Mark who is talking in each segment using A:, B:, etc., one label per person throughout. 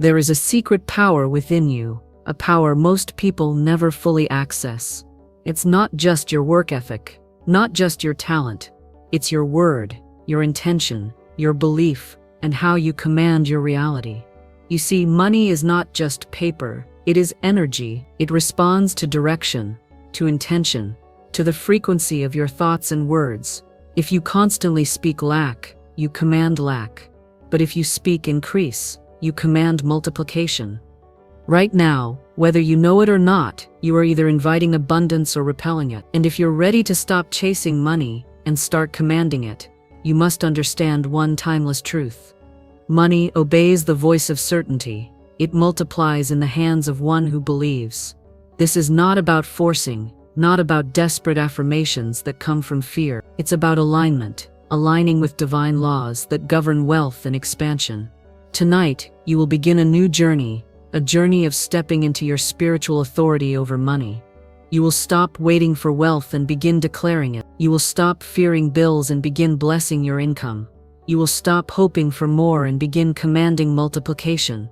A: There is a secret power within you, a power most people never fully access. It's not just your work ethic, not just your talent. It's your word, your intention, your belief, and how you command your reality. You see, money is not just paper, it is energy. It responds to direction, to intention, to the frequency of your thoughts and words. If you constantly speak lack, you command lack. But if you speak increase, you command multiplication. Right now, whether you know it or not, you are either inviting abundance or repelling it. And if you're ready to stop chasing money and start commanding it, you must understand one timeless truth. Money obeys the voice of certainty. It multiplies in the hands of one who believes. This is not about forcing, not about desperate affirmations that come from fear. It's about alignment, aligning with divine laws that govern wealth and expansion. Tonight, you will begin a new journey, a journey of stepping into your spiritual authority over money. You will stop waiting for wealth and begin declaring it. You will stop fearing bills and begin blessing your income. You will stop hoping for more and begin commanding multiplication.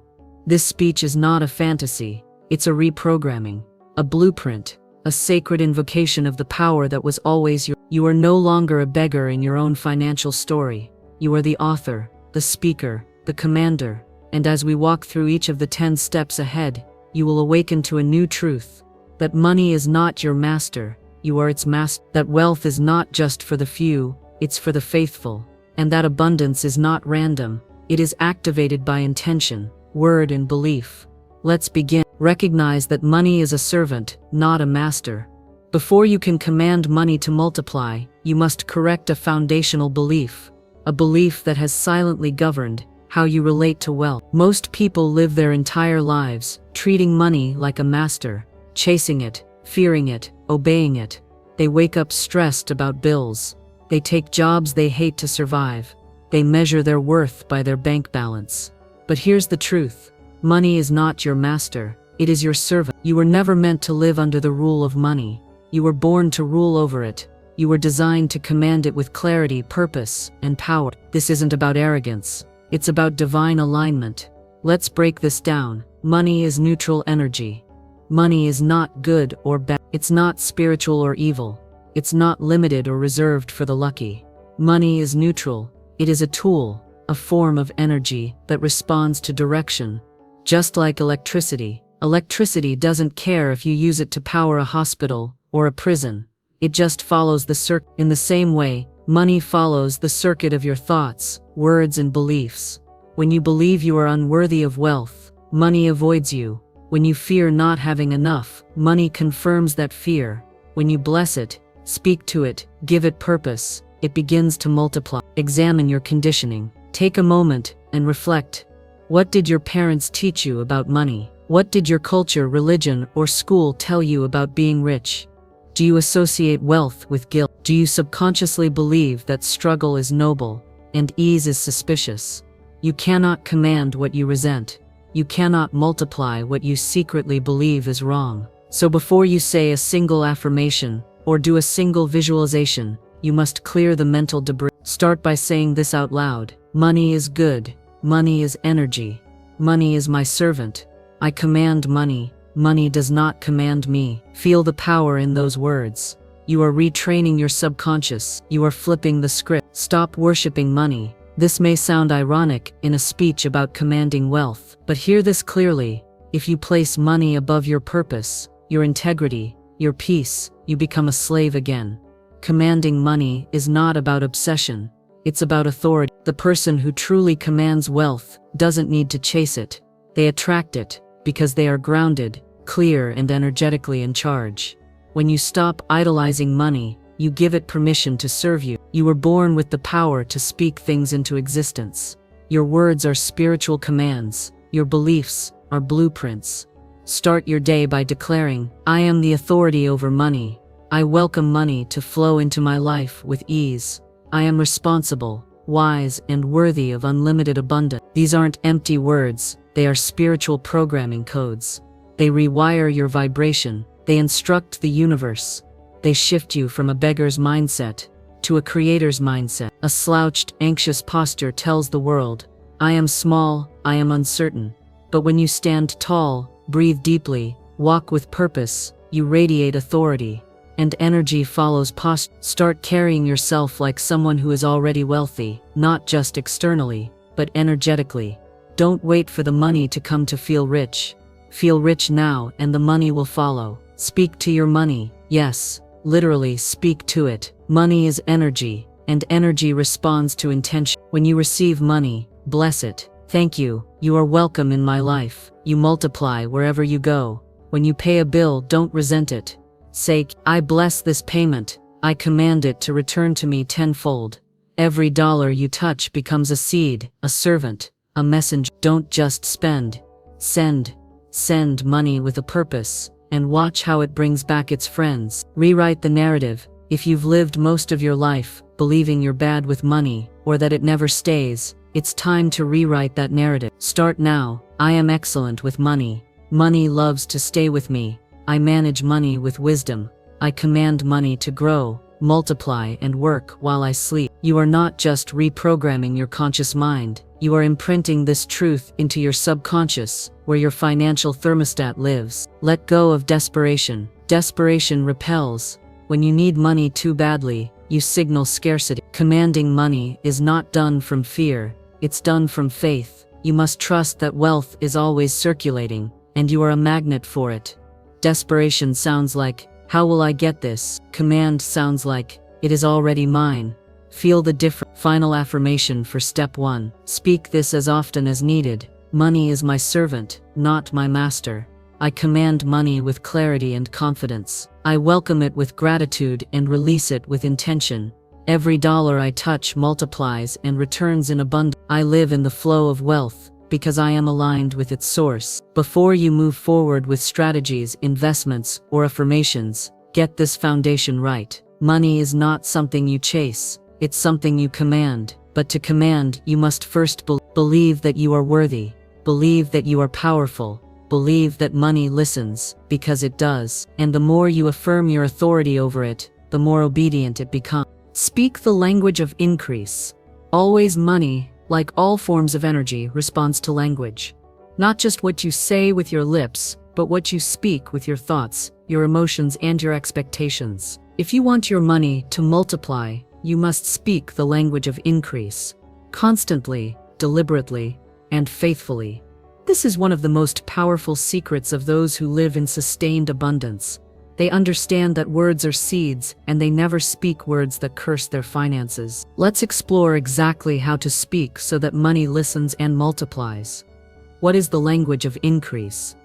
A: This speech is not a fantasy, it's a reprogramming, a blueprint, a sacred invocation of the power that was always yours. You are no longer a beggar in your own financial story. You are the author, the speaker, the commander. And as we walk through each of the 10 steps ahead, you will awaken to a new truth. That money is not your master, you are its master. That wealth is not just for the few, it's for the faithful. And that abundance is not random, it is activated by intention, word, and belief. Let's begin. Recognize that money is a servant, not a master. Before you can command money to multiply, you must correct a foundational belief, a belief that has silently governed how you relate to wealth. Most people live their entire lives treating money like a master, chasing it, fearing it, obeying it. They wake up stressed about bills. They take jobs they hate to survive. They measure their worth by their bank balance. But here's the truth. Money is not your master. It is your servant. You were never meant to live under the rule of money. You were born to rule over it. You were designed to command it with clarity, purpose, and power. This isn't about arrogance. It's about divine alignment. Let's break this down. Money is neutral energy. Money is not good or bad. It's not spiritual or evil. It's not limited or reserved for the lucky. Money is neutral. It is a tool, a form of energy that responds to direction. Just like electricity. Electricity doesn't care if you use it to power a hospital or a prison. It just follows the circuit. In the same way, money follows the circuit of your thoughts, words, and beliefs. When you believe you are unworthy of wealth, money avoids you. When you fear not having enough, money confirms that fear. When you bless it, speak to it, give it purpose, it begins to multiply. Examine your conditioning. Take a moment and reflect. What did your parents teach you about money? What did your culture, religion, or school tell you about being rich? Do you associate wealth with guilt? Do you subconsciously believe that struggle is noble and ease is suspicious? You cannot command what you resent. You cannot multiply what you secretly believe is wrong. So before you say a single affirmation or do a single visualization, you must clear the mental debris. Start by saying this out loud. Money is good. Money is energy. Money is my servant. I command money. Money does not command me. Feel the power in those words. You are retraining your subconscious. You are flipping the script. Stop worshiping money. This may sound ironic in a speech about commanding wealth, but hear this clearly. If you place money above your purpose, your integrity, your peace, you become a slave again. Commanding money is not about obsession. It's about authority. The person who truly commands wealth doesn't need to chase it. They attract it because they are grounded, clear, and energetically in charge. When you stop idolizing money, you give it permission to serve you. You were born with the power to speak things into existence. Your words are spiritual commands. Your beliefs are blueprints. Start your day by declaring, I am the authority over money. I welcome money to flow into my life with ease. I am responsible, wise, and worthy of unlimited abundance. These aren't empty words. They are spiritual programming codes. They rewire your vibration. They instruct the universe. They shift you from a beggar's mindset to a creator's mindset. A slouched, anxious posture tells the world, I am small, I am uncertain. But when you stand tall, breathe deeply, walk with purpose, you radiate authority. And energy follows posture. Start carrying yourself like someone who is already wealthy, not just externally, but energetically. Don't wait for the money to come to feel rich. Feel rich now and the money will follow. Speak to your money. Yes, literally speak to it. Money is energy, and energy responds to intention. When you receive money, bless it. Thank you, you are welcome in my life. You multiply wherever you go. When you pay a bill, don't resent it. Say, I bless this payment. I command it to return to me tenfold. Every dollar you touch becomes a seed, a servant, a messenger. Don't just spend. Send. Send money with a purpose, and watch how it brings back its friends. Rewrite the narrative. If you've lived most of your life believing you're bad with money, or that it never stays, it's time to rewrite that narrative. Start now. I am excellent with money. Money loves to stay with me. I manage money with wisdom. I command money to grow, multiply, and work while I sleep. You are not just reprogramming your conscious mind. You are imprinting this truth into your subconscious, where your financial thermostat lives. Let go of desperation. Desperation repels. When you need money too badly, you signal scarcity. Commanding money is not done from fear. It's done from faith. You must trust that wealth is always circulating, and you are a magnet for it. Desperation sounds like, how will I get this? Command sounds like, it is already mine. Feel the difference. Final affirmation for step 1. Speak this as often as needed. Money is my servant, not my master. I command money with clarity and confidence. I welcome it with gratitude and release it with intention. Every dollar I touch multiplies and returns in abundance. I live in the flow of wealth, because I am aligned with its source. Before you move forward with strategies, investments, or affirmations, get this foundation right. Money is not something you chase, it's something you command. But to command, you must first believe that you are worthy, believe that you are powerful, believe that money listens, because it does. And the more you affirm your authority over it, the more obedient it becomes. Speak the language of increase. Always money, like all forms of energy, responds to language. Not just what you say with your lips, but what you speak with your thoughts, your emotions, and your expectations. If you want your money to multiply, you must speak the language of increase. Constantly, deliberately, and faithfully. This is one of the most powerful secrets of those who live in sustained abundance. They understand that words are seeds, and they never speak words that curse their finances. Let's explore exactly how to speak so that money listens and multiplies. What is the language of increase?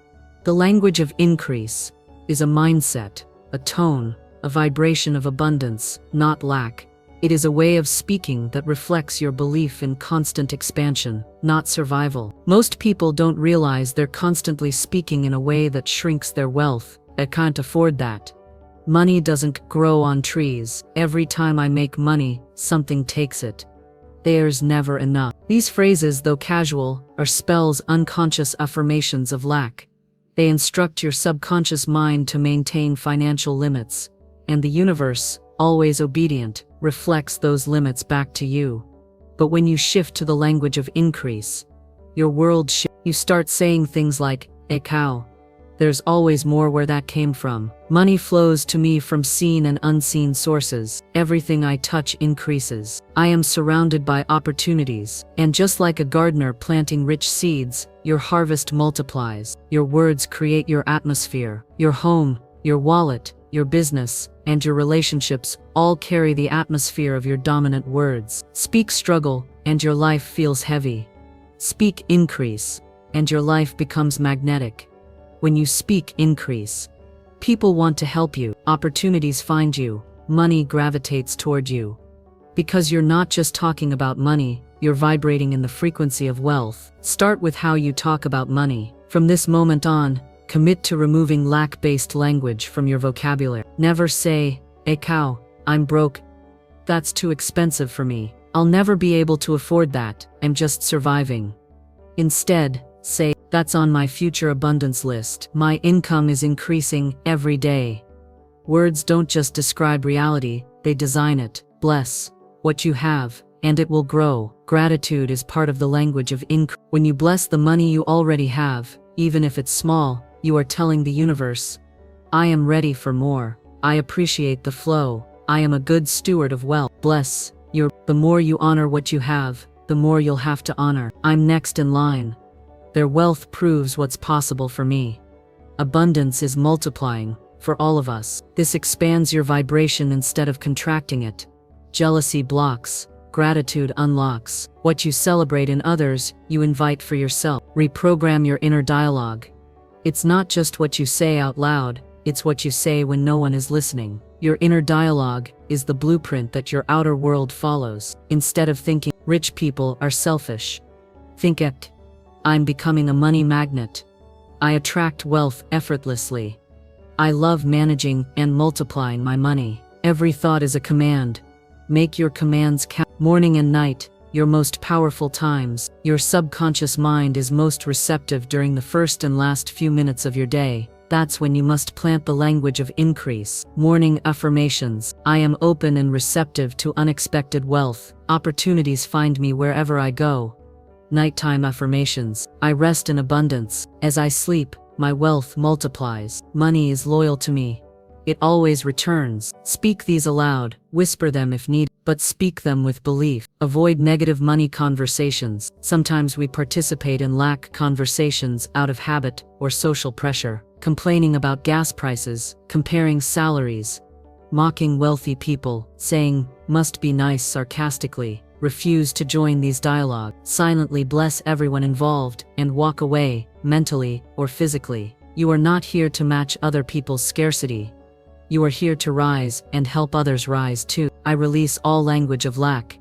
A: The language of increase is a mindset, a tone, a vibration of abundance, not lack. It is a way of speaking that reflects your belief in constant expansion, not survival. Most people don't realize they're constantly speaking in a way that shrinks their wealth. I can't afford that. Money doesn't grow on trees. Every time I make money, something takes it. There's never enough. These phrases, though casual, are spells, unconscious affirmations of lack. They instruct your subconscious mind to maintain financial limits, and the universe, always obedient, reflects those limits back to you. But when you shift to the language of increase, your world shifts. You start saying things like, "A cow. There's always more where that came from. Money flows to me from seen and unseen sources. Everything I touch increases. I am surrounded by opportunities." And just like a gardener planting rich seeds, your harvest multiplies. Your words create your atmosphere. Your home, your wallet, your business, and your relationships all carry the atmosphere of your dominant words. Speak struggle, and your life feels heavy. Speak increase, and your life becomes magnetic. When you speak increase, people want to help you, opportunities find you, money gravitates toward you. Because you're not just talking about money, you're vibrating in the frequency of wealth. Start with how you talk about money. From this moment on, commit to removing lack-based language from your vocabulary. Never say, "A cow, I'm broke. That's too expensive for me. I'll never be able to afford that. I'm just surviving." Instead, say, "That's on my future abundance list. My income is increasing every day." Words don't just describe reality, they design it. Bless what you have, and it will grow. Gratitude is part of the language of increase. When you bless the money you already have, even if it's small, you are telling the universe, I am ready for more. I appreciate the flow. I am a good steward of wealth. Bless your. The more you honor what you have, the more you'll have to honor. I'm next in line. Their wealth proves what's possible for me. Abundance is multiplying for all of us. This expands your vibration instead of contracting it. Jealousy blocks. Gratitude unlocks. What you celebrate in others, you invite for yourself. Reprogram your inner dialogue. It's not just what you say out loud, it's what you say when no one is listening. Your inner dialogue is the blueprint that your outer world follows. Instead of thinking, rich people are selfish, think it. I'm becoming a money magnet. I attract wealth effortlessly. I love managing and multiplying my money. Every thought is a command. Make your commands count. Morning and night, your most powerful times. Your subconscious mind is most receptive during the first and last few minutes of your day. That's when you must plant the language of increase. Morning affirmations. I am open and receptive to unexpected wealth. Opportunities find me wherever I go. Nighttime affirmations. I rest in abundance. As I sleep, my wealth multiplies. Money is loyal to me. It always returns. Speak these aloud, whisper them if needed, but speak them with belief. Avoid negative money conversations. Sometimes we participate in lack conversations out of habit or social pressure, complaining about gas prices, comparing salaries, mocking wealthy people, saying, must be nice sarcastically. Refuse to join these dialogues. Silently bless everyone involved and walk away, mentally or physically. You are not here to match other people's scarcity. You are here to rise and help others rise too. I release all language of lack.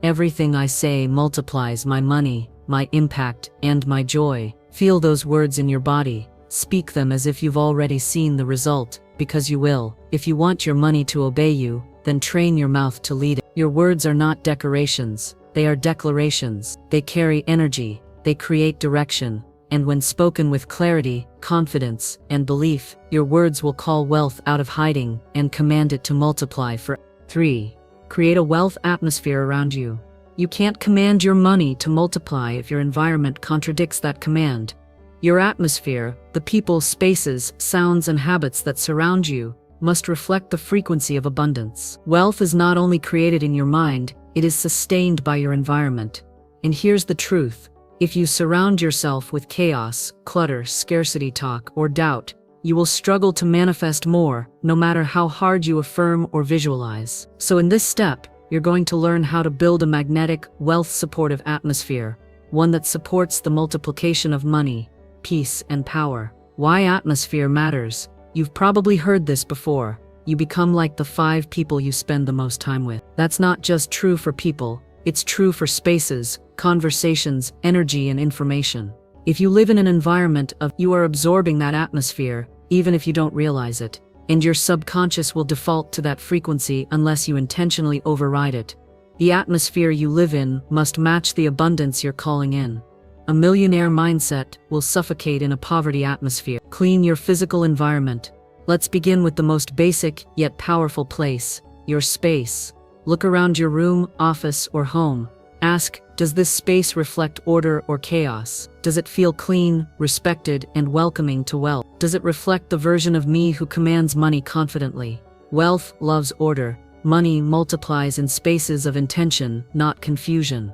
A: Everything I say multiplies my money, my impact, and my joy. Feel those words in your body. Speak them as if you've already seen the result, because you will. If you want your money to obey you, then train your mouth to lead it. Your words are not decorations, they are declarations. They carry energy, they create direction. And when spoken with clarity, confidence, and belief, your words will call wealth out of hiding and command it to multiply for. 3. Create a wealth atmosphere around you. You can't command your money to multiply if your environment contradicts that command. Your atmosphere, the people, spaces, sounds, and habits that surround you, must reflect the frequency of abundance. Wealth is not only created in your mind, it is sustained by your environment. And here's the truth. If you surround yourself with chaos, clutter, scarcity talk, or doubt, you will struggle to manifest more, no matter how hard you affirm or visualize. So in this step, you're going to learn how to build a magnetic, wealth-supportive atmosphere, one that supports the multiplication of money, peace, and power. Why atmosphere matters. You've probably heard this before. You become like the 5 people you spend the most time with. That's not just true for people, it's true for spaces, conversations, energy, and information. If you live in an environment of, you are absorbing that atmosphere, even if you don't realize it, and your subconscious will default to that frequency unless you intentionally override it. The atmosphere you live in must match the abundance you're calling in. A millionaire mindset will suffocate in a poverty atmosphere. Clean your physical environment. Let's begin with the most basic yet powerful place, your space. Look around your room, office, or home. Ask, does this space reflect order or chaos? Does it feel clean, respected, and welcoming to wealth? Does it reflect the version of me who commands money confidently? Wealth loves order. Money multiplies in spaces of intention, not confusion.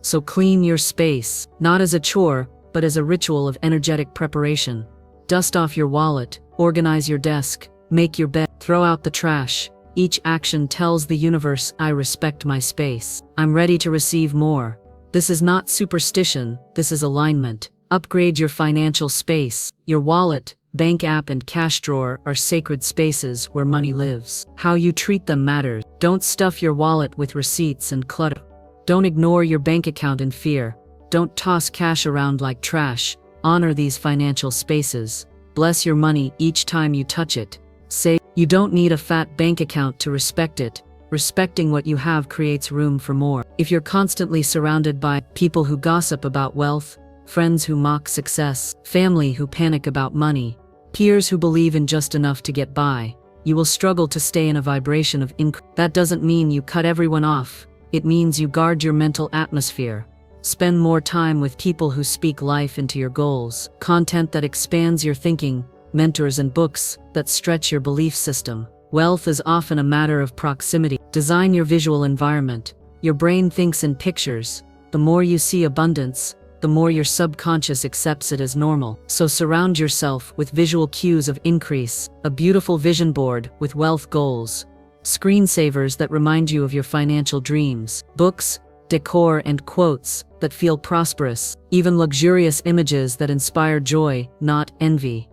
A: So clean your space, not as a chore, but as a ritual of energetic preparation. Dust off your wallet, organize your desk, make your bed, throw out the trash. Each action tells the universe, I respect my space. I'm ready to receive more. This is not superstition, this is alignment. Upgrade your financial space. Your wallet, bank app, and cash drawer are sacred spaces where money lives. How you treat them matters. Don't stuff your wallet with receipts and clutter. Don't ignore your bank account in fear. Don't toss cash around like trash. Honor these financial spaces. Bless your money each time you touch it. Say, you don't need a fat bank account to respect it. Respecting what you have creates room for more. If you're constantly surrounded by people who gossip about wealth, friends who mock success, family who panic about money, peers who believe in just enough to get by, you will struggle to stay in a vibration of increase. That doesn't mean you cut everyone off. It means you guard your mental atmosphere. Spend more time with people who speak life into your goals, content that expands your thinking, mentors and books that stretch your belief system. Wealth is often a matter of proximity. Design your visual environment. Your brain thinks in pictures. The more you see abundance, the more your subconscious accepts it as normal. So surround yourself with visual cues of increase, a beautiful vision board with wealth goals, screensavers that remind you of your financial dreams, books, decor and quotes that feel prosperous, even luxurious images that inspire joy, not envy.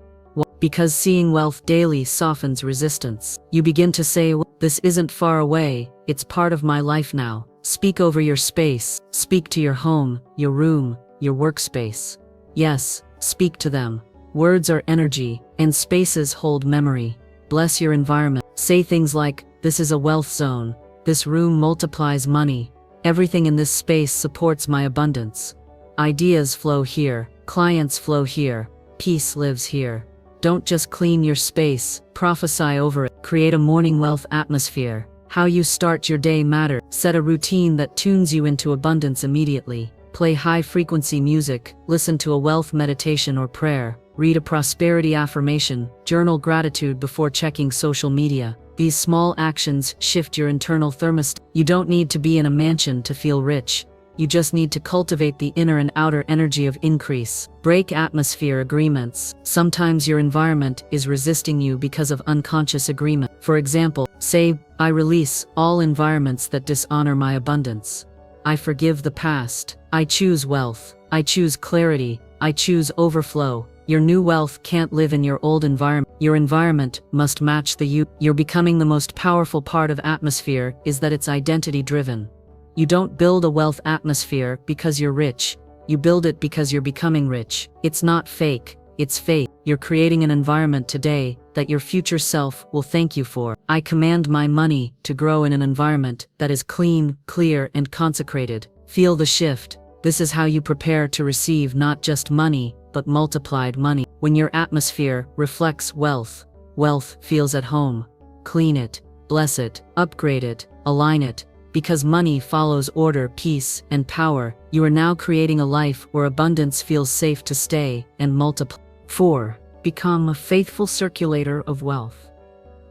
A: Because seeing wealth daily softens resistance. You begin to say, this isn't far away, it's part of my life now. Speak over your space, speak to your home, your room, your workspace. Yes, speak to them. Words are energy, and spaces hold memory. Bless your environment. Say things like, this is a wealth zone. This room multiplies money. Everything in this space supports my abundance. Ideas flow here. Clients flow here. Peace lives here. Don't just clean your space, prophesy over it. Create a morning wealth atmosphere. How you start your day matters. Set a routine that tunes you into abundance immediately. Play high-frequency music, listen to a wealth meditation or prayer, read a prosperity affirmation, journal gratitude before checking social media. These small actions shift your internal thermostat. You don't need to be in a mansion to feel rich. You just need to cultivate the inner and outer energy of increase. Break atmosphere agreements. Sometimes your environment is resisting you because of unconscious agreement. For example, say, I release all environments that dishonor my abundance. I forgive the past. I choose wealth. I choose clarity. I choose overflow. Your new wealth can't live in your old environment. Your environment must match the you. You're becoming the most powerful part of atmosphere is that it's identity-driven. You don't build a wealth atmosphere because you're rich. You build it because you're becoming rich. It's not fake, it's faith. You're creating an environment today that your future self will thank you for. I command my money to grow in an environment that is clean, clear, and consecrated. Feel the shift. This is how you prepare to receive not just money, but multiplied money. When your atmosphere reflects wealth, wealth feels at home. Clean it, bless it, upgrade it, align it. Because money follows order, peace, and power, you are now creating a life where abundance feels safe to stay and multiply. 4. Become a faithful circulator of wealth.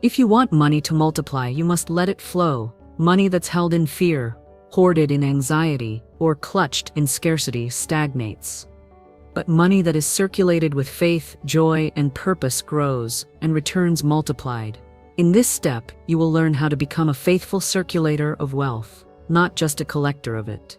A: If you want money to multiply, you must let it flow. Money that's held in fear, hoarded in anxiety, or clutched in scarcity stagnates. But money that is circulated with faith, joy, and purpose grows and returns multiplied. In this step, you will learn how to become a faithful circulator of wealth, not just a collector of it.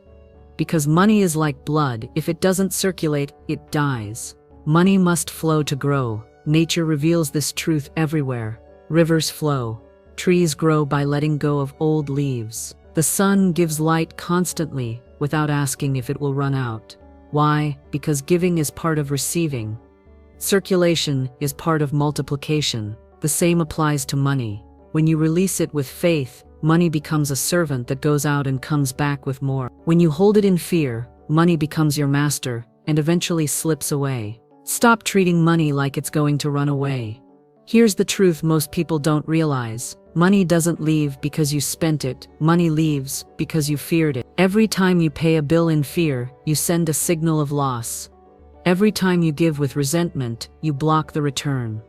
A: Because money is like blood, if it doesn't circulate, it dies. Money must flow to grow. Nature reveals this truth everywhere. Rivers flow. Trees grow by letting go of old leaves. The sun gives light constantly, without asking if it will run out. Why? Because giving is part of receiving. Circulation is part of multiplication. The same applies to money. When you release it with faith, money becomes a servant that goes out and comes back with more. When you hold it in fear, money becomes your master and eventually slips away. Stop treating money like it's going to run away. Here's the truth most people don't realize. Money doesn't leave because you spent it. Money leaves because you feared it. Every time you pay a bill in fear, you send a signal of loss. Every time you give with resentment, you block the return.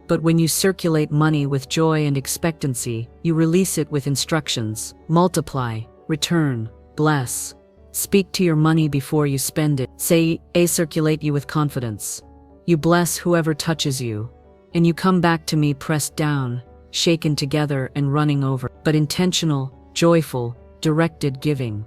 A: But when you circulate money with joy and expectancy, you release it with instructions. Multiply, return, bless. Speak to your money before you spend it. Say, I circulate you with confidence. You bless whoever touches you. And you come back to me pressed down, shaken together and running over. But intentional, joyful, directed giving.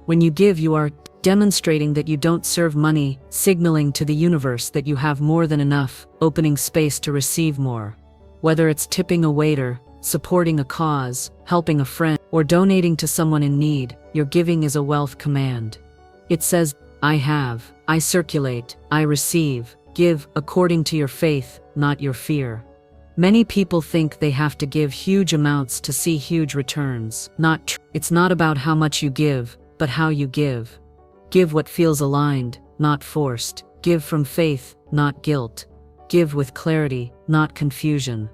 A: When you give, you are demonstrating that you don't serve money, signaling to the universe that you have more than enough, opening space to receive more. Whether it's tipping a waiter, supporting a cause, helping a friend, or donating to someone in need, your giving is a wealth command. It says, I have, I circulate, I receive. Give according to your faith, not your fear. Many people think they have to give huge amounts to see huge returns. It's not about how much you give, but how you give. Give what feels aligned, not forced. Give from faith, not guilt. Give with clarity, not confusion.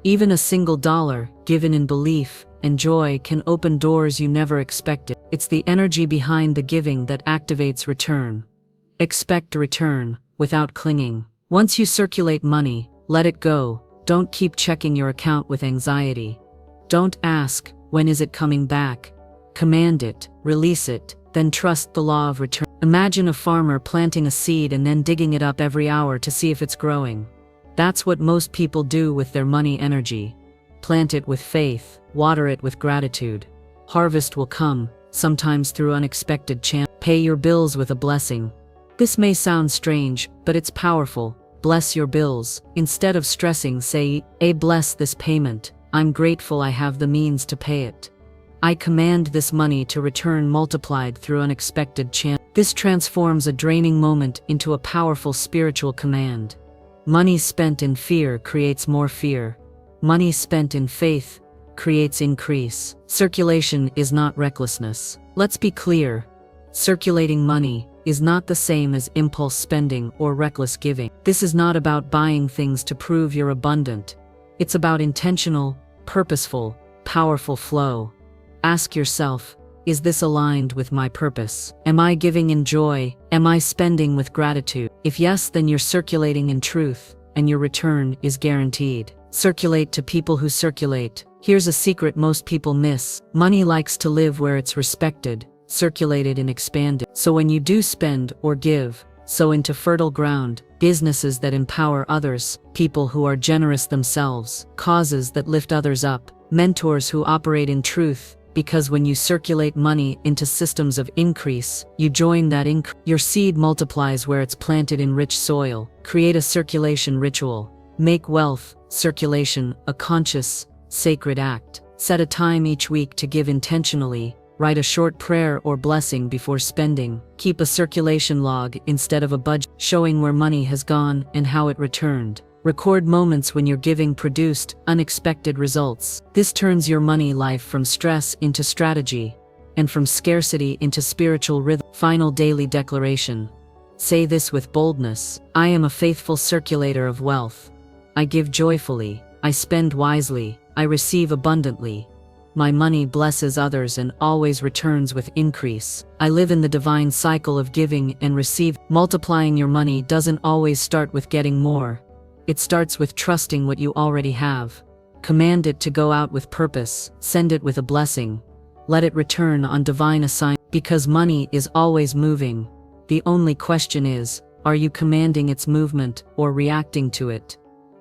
A: Even a single dollar, given in belief and joy, can open doors you never expected. It's the energy behind the giving that activates return. Expect return, without clinging. Once you circulate money, let it go. Don't keep checking your account with anxiety. Don't ask, when is it coming back? Command it, release it, then trust the law of return. Imagine a farmer planting a seed and then digging it up every hour to see if it's growing. That's what most people do with their money energy. Plant it with faith, water it with gratitude. Harvest will come, sometimes through unexpected chance. Pay your bills with a blessing. This may sound strange, but it's powerful. Bless your bills. Instead of stressing, say, bless this payment. I'm grateful I have the means to pay it. I command this money to return multiplied through unexpected chance. This transforms a draining moment into a powerful spiritual command. Money spent in fear creates more fear. Money spent in faith creates increase. Circulation is not recklessness. Let's be clear. Circulating money is not the same as impulse spending or reckless giving. This is not about buying things to prove you're abundant. It's about intentional, purposeful, powerful flow. Ask yourself, is this aligned with my purpose? Am I giving in joy? Am I spending with gratitude? If yes, then you're circulating in truth, and your return is guaranteed. Circulate to people who circulate. Here's a secret most people miss. Money likes to live where it's respected, circulated and expanded. So when you do spend or give, sow into fertile ground, businesses that empower others, people who are generous themselves, causes that lift others up, mentors who operate in truth. Because when you circulate money into systems of increase, you join that increase. Your seed multiplies where it's planted in rich soil. Create a circulation ritual. Make wealth, circulation, a conscious, sacred act. Set a time each week to give intentionally. Write a short prayer or blessing before spending. Keep a circulation log instead of a budget, showing where money has gone and how it returned. Record moments when your giving produced unexpected results. This turns your money life from stress into strategy, and from scarcity into spiritual rhythm. Final daily declaration. Say this with boldness. I am a faithful circulator of wealth. I give joyfully. I spend wisely. I receive abundantly. My money blesses others and always returns with increase. I live in the divine cycle of giving and receiving. Multiplying your money doesn't always start with getting more. It starts with trusting what you already have. Command it to go out with purpose. Send it with a blessing. Let it return on divine assignment. Because money is always moving. The only question is, are you commanding its movement or reacting to it?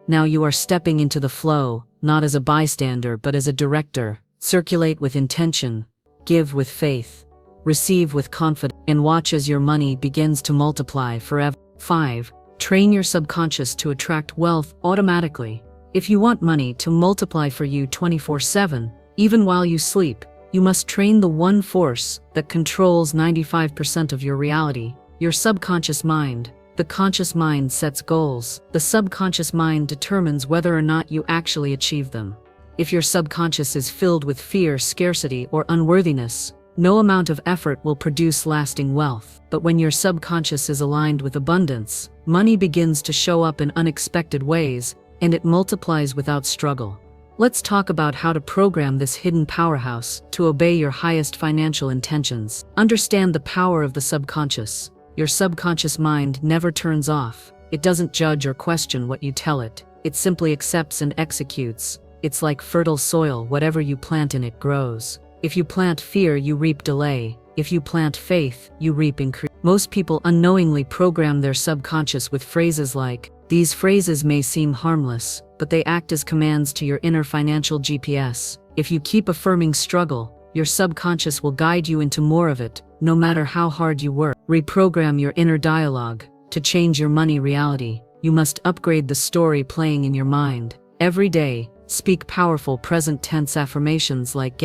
A: Now you are stepping into the flow, not as a bystander but as a director. Circulate with intention. Give with faith. Receive with confidence. And watch as your money begins to multiply forever. 5. Train your subconscious to attract wealth automatically. If you want money to multiply for you 24/7, even while you sleep, you must train the one force that controls 95% of your reality, your subconscious mind. The conscious mind sets goals. The subconscious mind determines whether or not you actually achieve them. If your subconscious is filled with fear, scarcity, or unworthiness, no amount of effort will produce lasting wealth. But when your subconscious is aligned with abundance, money begins to show up in unexpected ways, and it multiplies without struggle. Let's talk about how to program this hidden powerhouse to obey your highest financial intentions. Understand the power of the subconscious. Your subconscious mind never turns off. It doesn't judge or question what you tell it. It simply accepts and executes. It's like fertile soil. Whatever you plant in it grows. If you plant fear, you reap delay. If you plant faith, you reap increase. Most people unknowingly program their subconscious with phrases like, these phrases may seem harmless, but they act as commands to your inner financial GPS. If you keep affirming struggle, your subconscious will guide you into more of it, no matter how hard you work. Reprogram your inner dialogue. To change your money reality, you must upgrade the story playing in your mind. Every day, speak powerful present tense affirmations like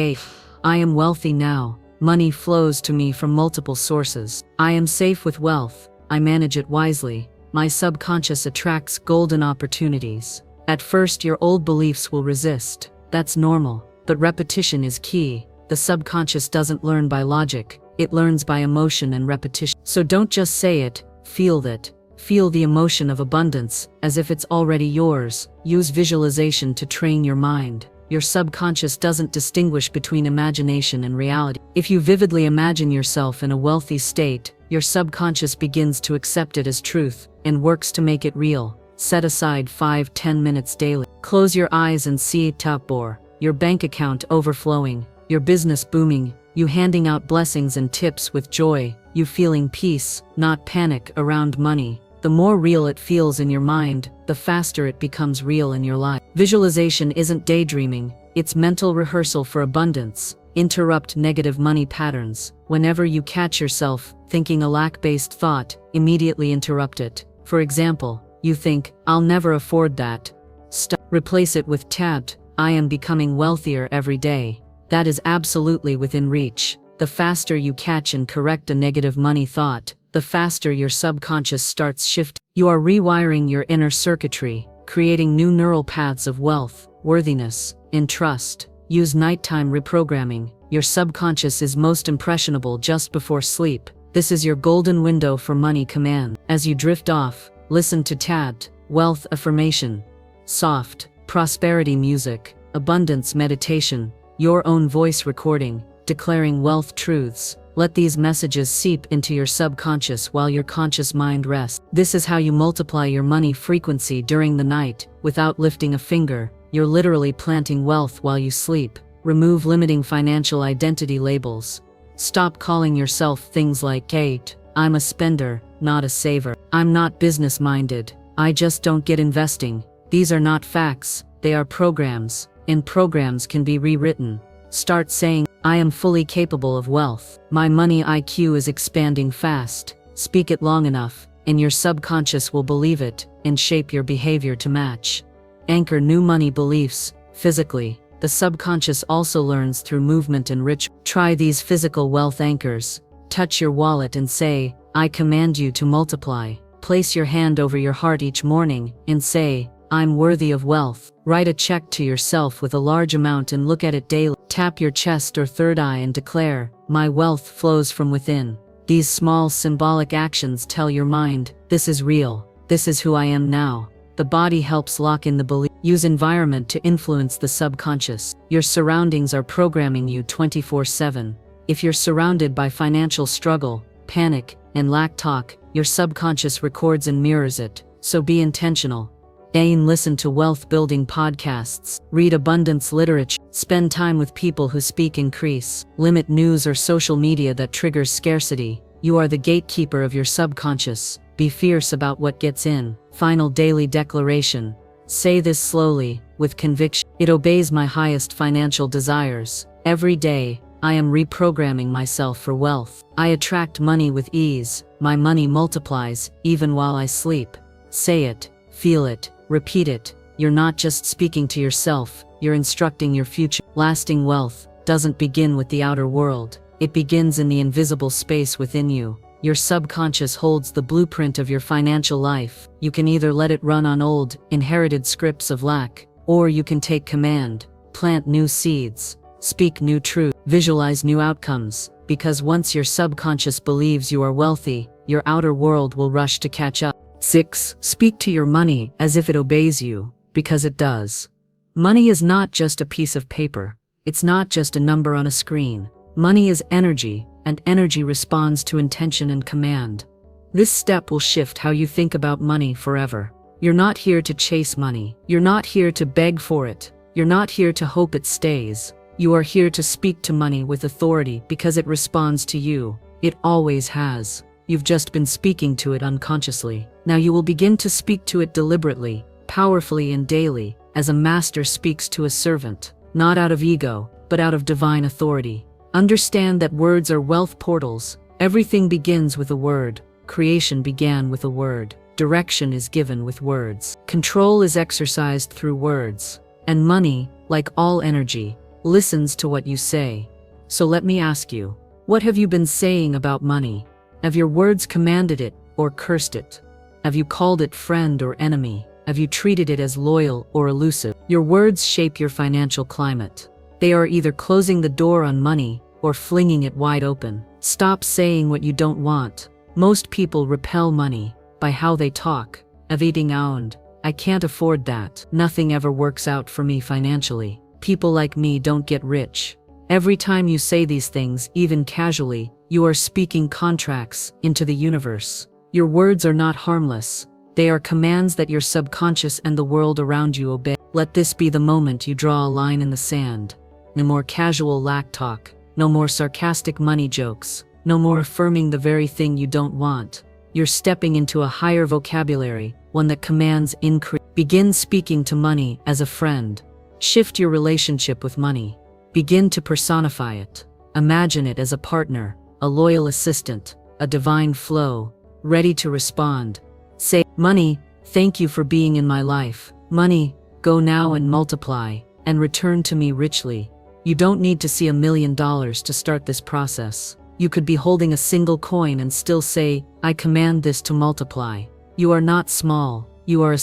A: I am wealthy now. Money flows to me from multiple sources. I am safe with wealth. I manage it wisely. My subconscious attracts golden opportunities. At first, your old beliefs will resist. That's normal. But repetition is key. The subconscious doesn't learn by logic. It learns by emotion and repetition. So don't just say it, feel it. Feel the emotion of abundance, as if it's already yours. Use visualization to train your mind. Your subconscious doesn't distinguish between imagination and reality. If you vividly imagine yourself in a wealthy state, your subconscious begins to accept it as truth and works to make it real. Set aside 5-10 minutes daily. Close your eyes and see tapor, your bank account overflowing, your business booming, you handing out blessings and tips with joy, you feeling peace, not panic, around money. The more real it feels in your mind, the faster it becomes real in your life. Visualization isn't daydreaming, it's mental rehearsal for abundance. Interrupt negative money patterns. Whenever you catch yourself thinking a lack-based thought, immediately interrupt it. For example, you think, "I'll never afford that." Stop. Replace it with tabbed, "I am becoming wealthier every day." That is absolutely within reach. The faster you catch and correct a negative money thought, the faster your subconscious starts shifting. You are rewiring your inner circuitry, creating new neural paths of wealth, worthiness, and trust. Use nighttime reprogramming. Your subconscious is most impressionable just before sleep. This is your golden window for money command. As you drift off, listen to tabbed, wealth affirmation, soft, prosperity music, abundance meditation, your own voice recording, declaring wealth truths. Let these messages seep into your subconscious while your conscious mind rests. This is how you multiply your money frequency during the night, without lifting a finger. You're literally planting wealth while you sleep. Remove limiting financial identity labels. Stop calling yourself things like, "Kate, I'm a spender, not a saver. I'm not business-minded. I just don't get investing." These are not facts, they are programs, and programs can be rewritten. Start saying, "I am fully capable of wealth. My money IQ is expanding fast." Speak it long enough, and your subconscious will believe it and shape your behavior to match. Anchor new money beliefs physically. The subconscious also learns through movement and ritual. Try these physical wealth anchors. Touch your wallet and say, "I command you to multiply." Place your hand over your heart each morning and say, "I'm worthy of wealth." Write a check to yourself with a large amount and look at it daily. Tap your chest or third eye and declare, "My wealth flows from within." These small symbolic actions tell your mind, "This is real. This is who I am now." The body helps lock in the belief. Use environment to influence the subconscious. Your surroundings are programming you 24/7. If you're surrounded by financial struggle, panic, and lack talk, your subconscious records and mirrors it. So be intentional. Listen to wealth-building podcasts. Read abundance literature. Spend time with people who speak increase. Limit news or social media that triggers scarcity. You are the gatekeeper of your subconscious. Be fierce about what gets in. Final daily declaration. Say this slowly, with conviction. It obeys my highest financial desires. Every day, I am reprogramming myself for wealth. I attract money with ease. My money multiplies, even while I sleep. Say it, feel it, repeat it. You're not just speaking to yourself, you're instructing your future. Lasting wealth doesn't begin with the outer world. It begins in the invisible space within you. Your subconscious holds the blueprint of your financial life. You can either let it run on old, inherited scripts of lack, or you can take command, plant new seeds, speak new truth, visualize new outcomes, because once your subconscious believes you are wealthy, your outer world will rush to catch up. 6. Speak to your money as if it obeys you, because it does. Money is not just a piece of paper. It's not just a number on a screen. Money is energy, and energy responds to intention and command. This step will shift how you think about money forever. You're not here to chase money. You're not here to beg for it. You're not here to hope it stays. You are here to speak to money with authority because it responds to you. It always has. You've just been speaking to it unconsciously. Now you will begin to speak to it deliberately, powerfully and daily, as a master speaks to a servant, not out of ego, but out of divine authority. Understand that words are wealth portals. Everything begins with a word. Creation began with a word. Direction is given with words. Control is exercised through words. And money, like all energy, listens to what you say. So let me ask you, what have you been saying about money? Have your words commanded it or cursed it? Have you called it friend or enemy? Have you treated it as loyal or elusive? Your words shape your financial climate. They are either closing the door on money or flinging it wide open. Stop saying what you don't want. Most people repel money, by how they talk, evading out. I can't afford that. Nothing ever works out for me financially. People like me don't get rich. Every time you say these things, even casually, you are speaking contracts into the universe. Your words are not harmless. They are commands that your subconscious and the world around you obey. Let this be the moment you draw a line in the sand. No more casual lack talk. No more sarcastic money jokes. No more affirming the very thing you don't want. You're stepping into a higher vocabulary, one that commands increase. Begin speaking to money as a friend. Shift your relationship with money. Begin to personify it. Imagine it as a partner, a loyal assistant, a divine flow, ready to respond. Say, money, thank you for being in my life. Money, go now and multiply, and return to me richly. You don't need to see $1 million to start this process. You could be holding a single coin and still say, I command this to multiply. You are not small. You are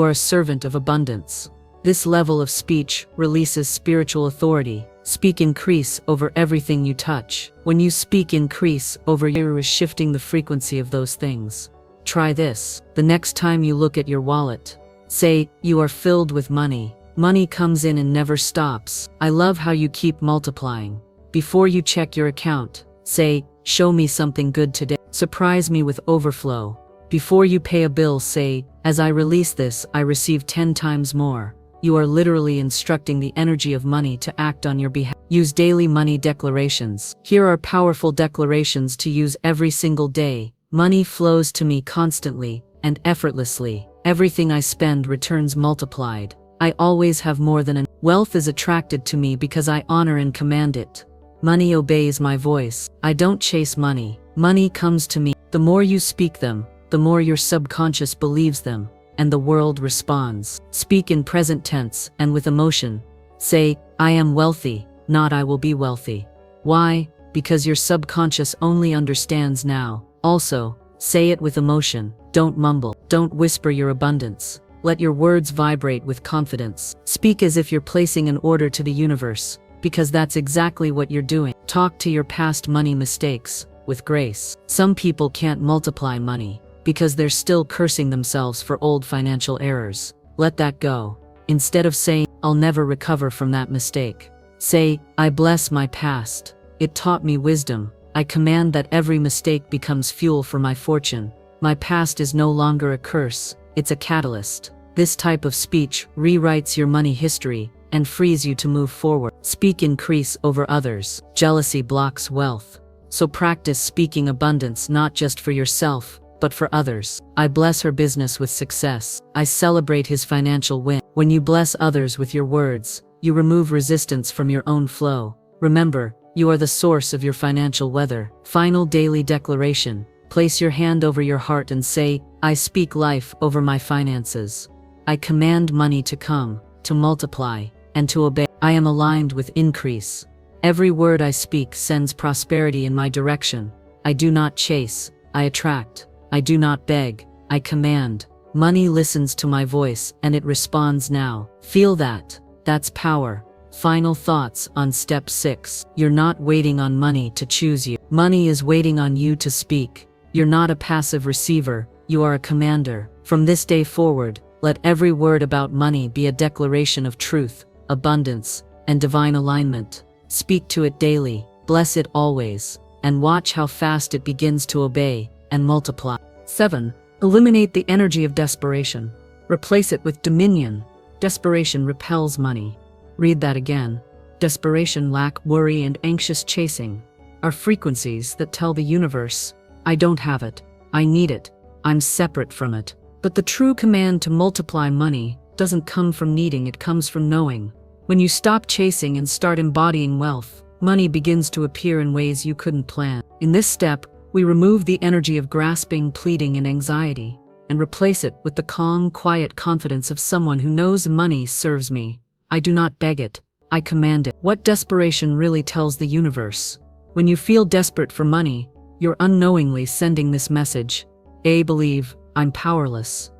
A: a servant of abundance. This level of speech releases spiritual authority. Speak increase over everything you touch. When you speak increase over, you is shifting the frequency of those things. Try this. The next time you look at your wallet, say, you are filled with money. Money comes in and never stops. I love how you keep multiplying. Before you check your account, say, show me something good today. Surprise me with overflow. Before you pay a bill, say, as I release this, I receive 10 times more. You are literally instructing the energy of money to act on your behalf. Use daily money declarations. Here are powerful declarations to use every single day. Money flows to me constantly and effortlessly. Everything I spend returns multiplied. I always have more than enough. Wealth is attracted to me because I honor and command it. Money obeys my voice. I don't chase money. Money comes to me. The more you speak them, the more your subconscious believes them, and the world responds. Speak in present tense and with emotion. Say, I am wealthy, not I will be wealthy. Why? Because your subconscious only understands now. Also, say it with emotion. Don't mumble. Don't whisper your abundance. Let your words vibrate with confidence. Speak as if you're placing an order to the universe, because that's exactly what you're doing. Talk to your past money mistakes with grace. Some people can't multiply money because they're still cursing themselves for old financial errors. Let that go. Instead of saying, I'll never recover from that mistake, say, I bless my past. It taught me wisdom. I command that every mistake becomes fuel for my fortune. My past is no longer a curse, it's a catalyst. This type of speech rewrites your money history and frees you to move forward. Speak increase over others. Jealousy blocks wealth. So practice speaking abundance not just for yourself, but for others. I bless her business with success. I celebrate his financial win. When you bless others with your words, you remove resistance from your own flow. Remember, you are the source of your financial weather. Final daily declaration. Place your hand over your heart and say, I speak life over my finances. I command money to come, to multiply, and to obey. I am aligned with increase. Every word I speak sends prosperity in my direction. I do not chase, I attract. I do not beg, I command. Money listens to my voice and it responds now. Feel that. That's power. Final thoughts on step 6. You're not waiting on money to choose you. Money is waiting on you to speak. You're not a passive receiver, you are a commander. From this day forward, let every word about money be a declaration of truth, abundance, and divine alignment. Speak to it daily, bless it always, and watch how fast it begins to obey and multiply. 7. Eliminate the energy of desperation. Replace it with dominion. Desperation repels money. Read that again. Desperation, lack, worry, and anxious chasing are frequencies that tell the universe, I don't have it, I need it, I'm separate from it. But the true command to multiply money doesn't come from needing, it comes from knowing. When you stop chasing and start embodying wealth, money begins to appear in ways you couldn't plan. In this step, we remove the energy of grasping, pleading, and anxiety, and replace it with the calm, quiet confidence of someone who knows money serves me. I do not beg it, I command it. What desperation really tells the universe? When you feel desperate for money, you're unknowingly sending this message. I believe I'm powerless.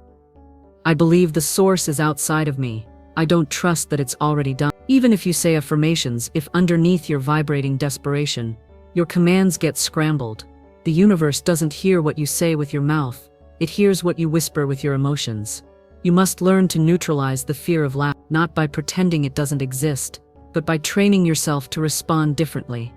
A: I believe the source is outside of me. I don't trust that it's already done. Even if you say affirmations, if underneath your vibrating desperation, your commands get scrambled. The universe doesn't hear what you say with your mouth, It hears what you whisper with your emotions. You must learn to neutralize the fear of lack, not by pretending it doesn't exist, but by training yourself to respond differently.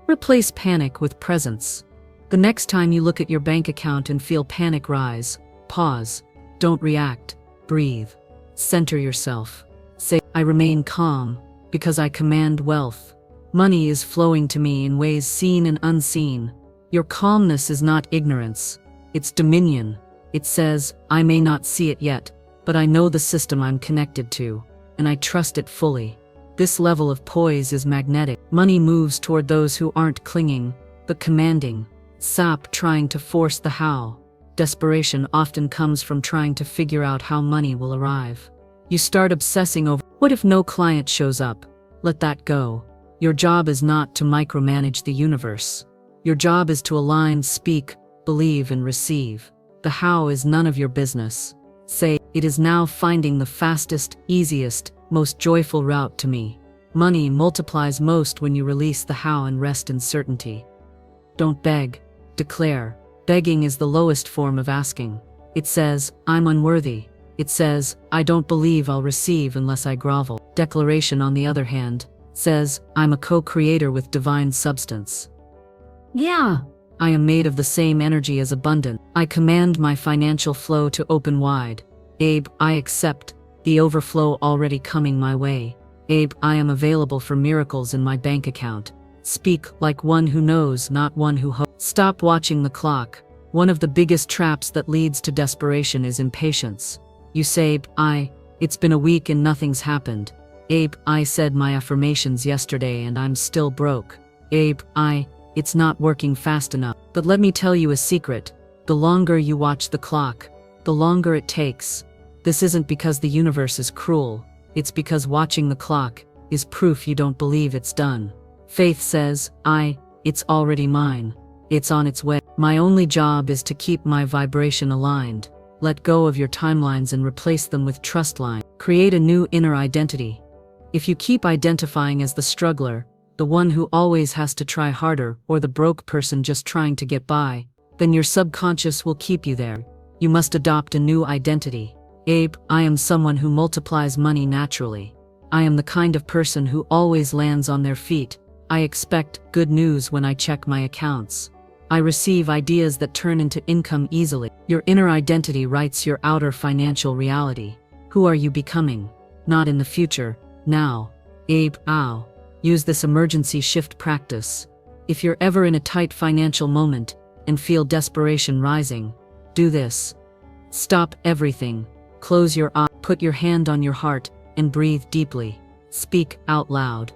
A: Replace panic with presence. The next time you look at your bank account and feel panic rise, pause. Don't react. Breathe. Center yourself. Say, I remain calm, because I command wealth. Money is flowing to me in ways seen and unseen. Your calmness is not ignorance. It's dominion. It says, I may not see it yet, but I know the system I'm connected to, and I trust it fully. This level of poise is magnetic. Money moves toward those who aren't clinging, but commanding. Stop trying to force the how. Desperation often comes from trying to figure out how money will arrive. You start obsessing over, what if no client shows up? Let that go. Your job is not to micromanage the universe. Your job is to align, speak, believe, and receive. The how is none of your business. Say, it is now finding the fastest, easiest, most joyful route to me. Money multiplies most when you release the how and rest in certainty. Don't beg, declare. Begging is the lowest form of asking. It says, I'm unworthy. It says, I don't believe I'll receive unless I grovel. Declaration, on the other hand, says, I'm a co-creator with divine substance. Yeah. I am made of the same energy as abundance. I command my financial flow to open wide. I accept the overflow already coming my way. I am available for miracles in my bank account. Speak like one who knows, not one who hopes. Stop watching the clock. One of the biggest traps that leads to desperation is impatience. You say, it's been a week and nothing's happened. I said my affirmations yesterday and I'm still broke. It's not working fast enough. But let me tell you a secret. The longer you watch the clock, the longer it takes. This isn't because the universe is cruel. It's because watching the clock is proof you don't believe it's done. Faith says, it's already mine. It's on its way. My only job is to keep my vibration aligned. Let go of your timelines and replace them with trust lines. Create a new inner identity. If you keep identifying as the struggler, the one who always has to try harder, or the broke person just trying to get by, then your subconscious will keep you there. You must adopt a new identity. I am someone who multiplies money naturally. I am the kind of person who always lands on their feet. I expect good news when I check my accounts. I receive ideas that turn into income easily. Your inner identity writes your outer financial reality. Who are you becoming? Not in the future, now. Use this emergency shift practice. If you're ever in a tight financial moment and feel desperation rising, do this. Stop everything. Close your eyes, put your hand on your heart, and breathe deeply. Speak out loud.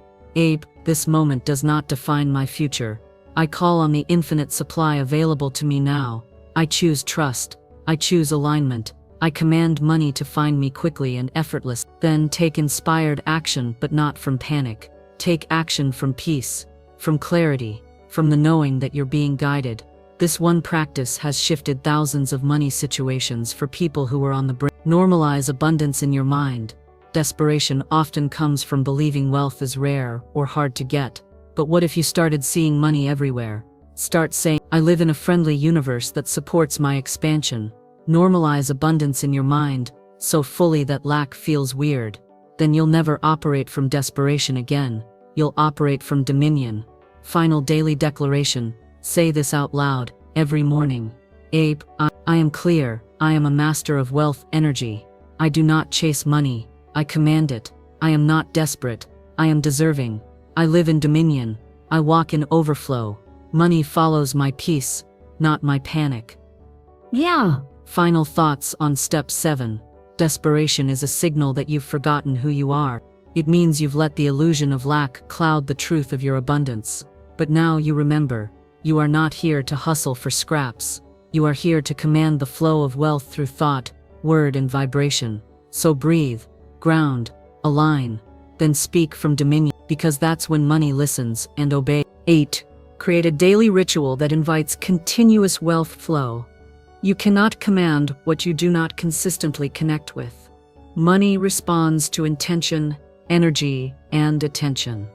A: This moment does not define my future. I call on the infinite supply available to me now. I choose trust. I choose alignment. I command money to find me quickly and effortlessly. Then take inspired action, but not from panic. Take action from peace, from clarity, from the knowing that you're being guided. This one practice has shifted thousands of money situations for people who are on the brink. Normalize abundance in your mind. Desperation often comes from believing wealth is rare or hard to get. But what if you started seeing money everywhere? Start saying, I live in a friendly universe that supports my expansion. Normalize abundance in your mind so fully that lack feels weird. Then you'll never operate from desperation again. You'll operate from dominion. Final daily declaration. Say this out loud every morning. I am clear. I am a master of wealth energy. I do not chase money. I command it. I am not desperate. I am deserving. I live in dominion. I walk in overflow. Money follows my peace, not my panic. Final thoughts on step 7. Desperation is a signal that you've forgotten who you are. It means you've let the illusion of lack cloud the truth of your abundance. But now you remember, you are not here to hustle for scraps. You are here to command the flow of wealth through thought, word, and vibration. So breathe, ground, align, then speak from dominion, because that's when money listens and obeys. 8. Create a daily ritual that invites continuous wealth flow. You cannot command what you do not consistently connect with. Money responds to intention, energy, and attention.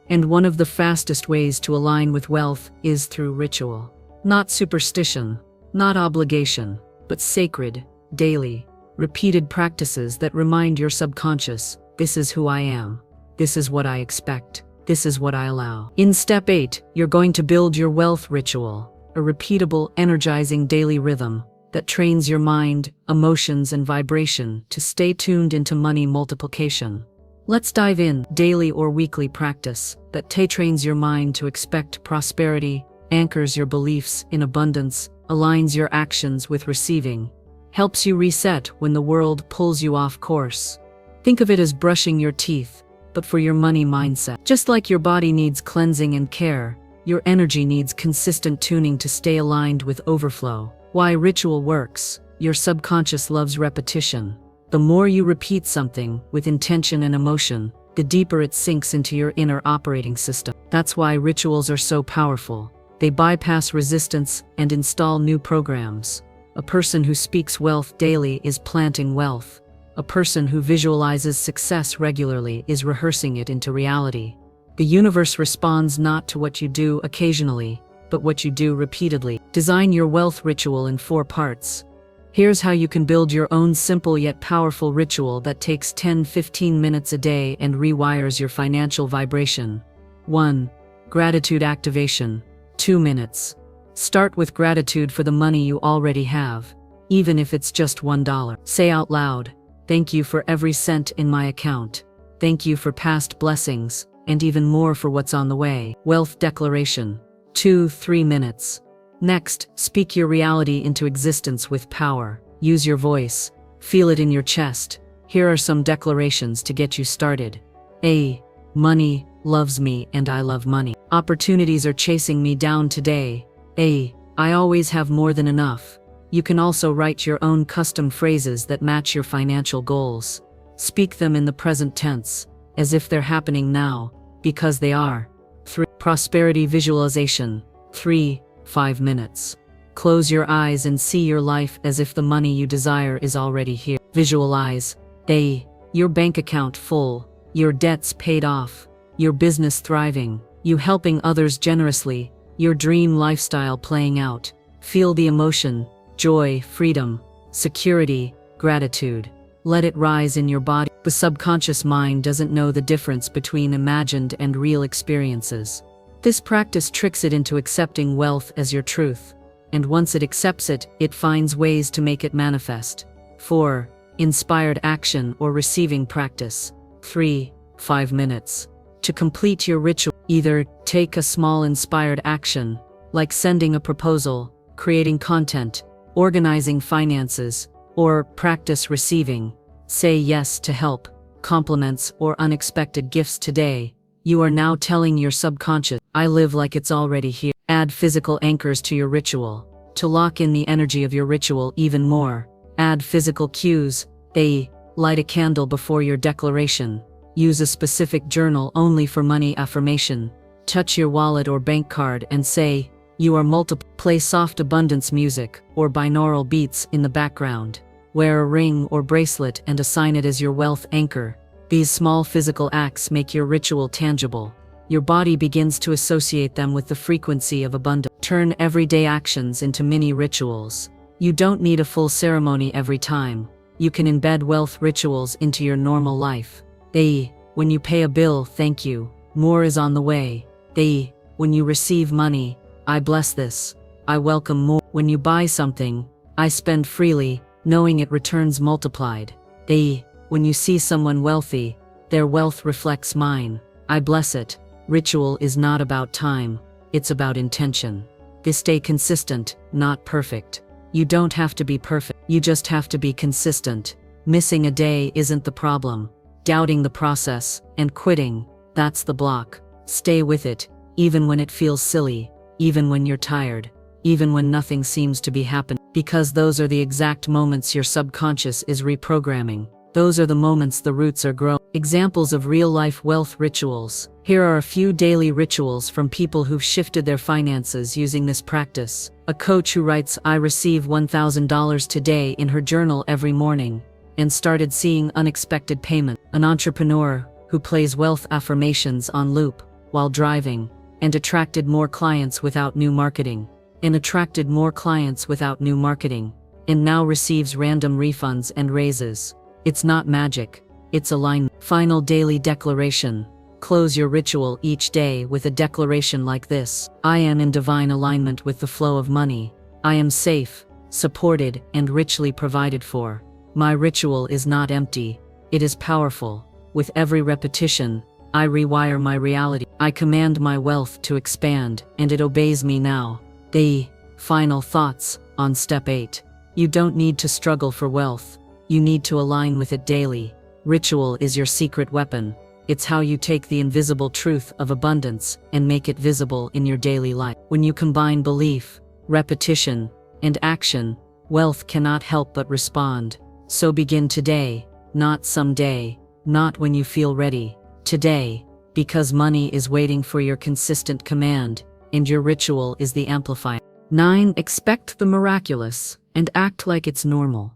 A: And one of the fastest ways to align with wealth is through ritual. Not superstition, Not obligation, but sacred, daily, repeated practices that remind your subconscious, this is who I am. This is what I expect. This is what I allow. In step 8, you're going to build your wealth ritual, a repeatable, energizing daily rhythm that trains your mind, emotions, and vibration to stay tuned into money multiplication. Let's dive in. Daily or weekly practice that trains your mind to expect prosperity, anchors your beliefs in abundance, aligns your actions with receiving, helps you reset when the world pulls you off course. Think of it as brushing your teeth, but for your money mindset. Just like your body needs cleansing and care, your energy needs consistent tuning to stay aligned with overflow. Why ritual works. Your subconscious loves repetition. The more you repeat something with intention and emotion, the deeper it sinks into your inner operating system. That's why rituals are so powerful. They bypass resistance and install new programs. A person who speaks wealth daily is planting wealth. A person who visualizes success regularly is rehearsing it into reality. The universe responds not to what you do occasionally, but what you do repeatedly. Design your wealth ritual in 4 parts. Here's how you can build your own simple yet powerful ritual that takes 10-15 minutes a day and rewires your financial vibration. 1. Gratitude activation. 2 minutes. Start with gratitude for the money you already have, even if it's just $1. Say out loud, thank you for every cent in my account. Thank you for past blessings, and even more for what's on the way. Wealth declaration. 2-3 minutes. Next, speak your reality into existence with power. Use your voice. Feel it in your chest. Here are some declarations to get you started. A. Money loves me and I love money. Opportunities are chasing me down today. A. I always have more than enough. You can also write your own custom phrases that match your financial goals. Speak them in the present tense, as if they're happening now, because they are. 3. Prosperity visualization. 3-5 minutes. Close your eyes and see your life as if the money you desire is already here. Visualize. A. Your bank account full, your debts paid off, your business thriving, you helping others generously, your dream lifestyle playing out. Feel the emotion, joy, freedom, security, gratitude. Let it rise in your body. The subconscious mind doesn't know the difference between imagined and real experiences. This practice tricks it into accepting wealth as your truth. And once it accepts it, it finds ways to make it manifest. 4. Inspired action or receiving practice. 3-5 minutes. To complete your ritual, either take a small inspired action, like sending a proposal, creating content, organizing finances, or practice receiving. Say yes to help, compliments, or unexpected gifts today. You are now telling your subconscious, I live like it's already here. Add physical anchors to your ritual. To lock in the energy of your ritual even more, add physical cues. A. Light a candle before your declaration. Use a specific journal only for money affirmation. Touch your wallet or bank card and say, you are multiple. Play soft abundance music or binaural beats in the background. Wear a ring or bracelet and assign it as your wealth anchor. These small physical acts make your ritual tangible. Your body begins to associate them with the frequency of abundance. Turn everyday actions into mini rituals. You don't need a full ceremony every time. You can embed wealth rituals into your normal life. A. When you pay a bill, thank you. More is on the way. A. When you receive money, I bless this. I welcome more. When you buy something, I spend freely, knowing it returns multiplied. A. When you see someone wealthy, their wealth reflects mine. I bless it. Ritual is not about time, it's about intention. Stay consistent, not perfect. You don't have to be perfect, you just have to be consistent. Missing a day isn't the problem. Doubting the process and quitting, that's the block. Stay with it, even when it feels silly, even when you're tired, even when nothing seems to be happening. Because those are the exact moments your subconscious is reprogramming. Those are the moments the roots are growing. Examples of real-life wealth rituals. Here are a few daily rituals from people who've shifted their finances using this practice. A coach who writes, I receive $1,000 today in her journal every morning, and started seeing unexpected payment. An entrepreneur who plays wealth affirmations on loop while driving, and attracted more clients without new marketing. and attracted more clients without new marketing, and now receives random refunds and raises. It's not magic, it's alignment. Final daily declaration. Close your ritual each day with a declaration like this: I am in divine alignment with the flow of money. I am safe, supported, and richly provided for. My ritual is not empty, it is powerful. With every repetition, I rewire my reality. I command my wealth to expand, and it obeys me now. The final thoughts on step 8. You don't need to struggle for wealth. You need to align with it daily. Ritual is your secret weapon. It's how you take the invisible truth of abundance and make it visible in your daily life. When you combine belief, repetition, and action, wealth cannot help but respond. So begin today, not someday, not when you feel ready. Today, because money is waiting for your consistent command, and your ritual is the amplifier. 9. Expect the miraculous, and act like it's normal.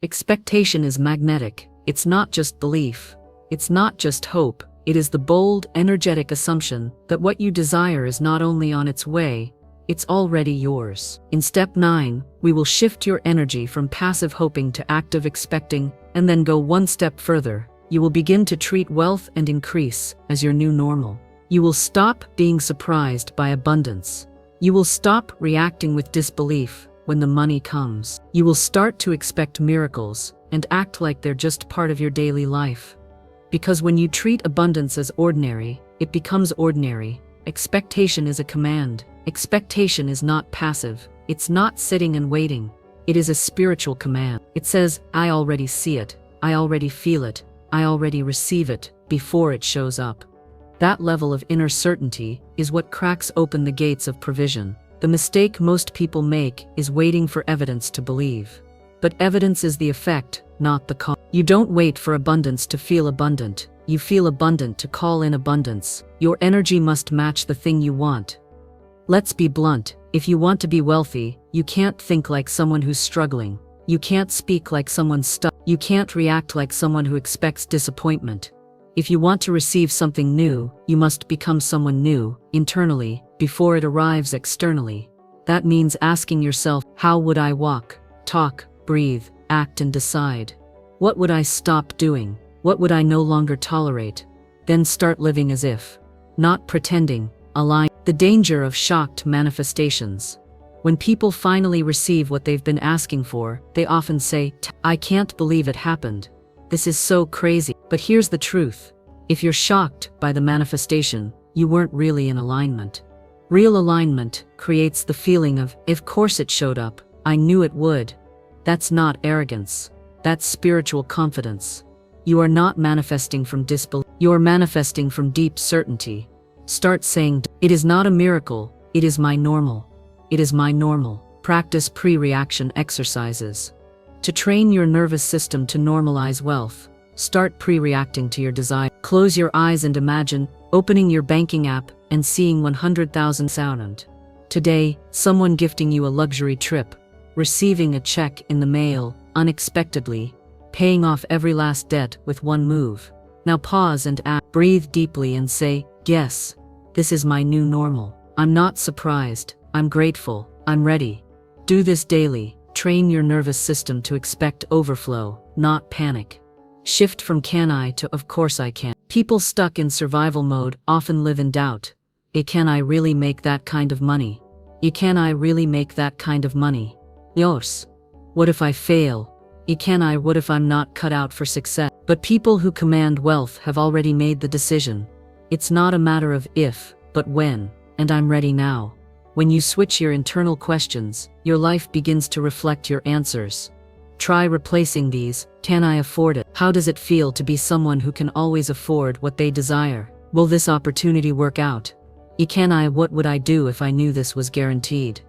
A: Expectation is magnetic. It's not just belief. It's not just hope. It is the bold, energetic assumption that what you desire is not only on its way, it's already yours. In step 9, we will shift your energy from passive hoping to active expecting, and then go one step further. You will begin to treat wealth and increase as your new normal. You will stop being surprised by abundance. You will stop reacting with disbelief when the money comes. You will start to expect miracles and act like they're just part of your daily life. Because when you treat abundance as ordinary, it becomes ordinary. Expectation is a command. Expectation is not passive. It's not sitting and waiting. It is a spiritual command. It says, I already see it. I already feel it. I already receive it before it shows up. That level of inner certainty is what cracks open the gates of provision. The mistake most people make is waiting for evidence to believe. But evidence is the effect, not the cause. You don't wait for abundance to feel abundant. You feel abundant to call in abundance. Your energy must match the thing you want. Let's be blunt. If you want to be wealthy, you can't think like someone who's struggling. You can't speak like someone stuck. You can't react like someone who expects disappointment. If you want to receive something new, you must become someone new, internally, before it arrives externally. That means asking yourself, how would I walk, talk, breathe, act, and decide? What would I stop doing? What would I no longer tolerate? Then start living as if. Not pretending, align. The danger of shocked manifestations. When people finally receive what they've been asking for, they often say, I can't believe it happened. This is so crazy. But here's the truth. If you're shocked by the manifestation, you weren't really in alignment. Real alignment creates the feeling of course it showed up. I knew it would. That's not arrogance. That's spiritual confidence. You are not manifesting from disbelief. You are manifesting from deep certainty. Start saying, it is not a miracle. It is my normal. It is my normal. Practice pre-reaction exercises. To train your nervous system to normalize wealth, start pre-reacting to your desire. Close your eyes and imagine opening your banking app and seeing 100,000 sound. Today, someone gifting you a luxury trip, receiving a check in the mail unexpectedly, paying off every last debt with one move. Now pause and breathe deeply and say, yes, this is my new normal. I'm not surprised. I'm grateful. I'm ready. Do this daily. Train your nervous system to expect overflow, not panic. Shift from can I to of course I can. People stuck in survival mode often live in doubt. Can I really make that kind of money? Can I really make that kind of money? Yes. What if I fail? What if I'm not cut out for success? But people who command wealth have already made the decision. It's not a matter of if, but when, and I'm ready now. When you switch your internal questions, your life begins to reflect your answers. Try replacing these. Can I afford it? How does it feel to be someone who can always afford what they desire? Will this opportunity work out? What would I do if I knew this was guaranteed?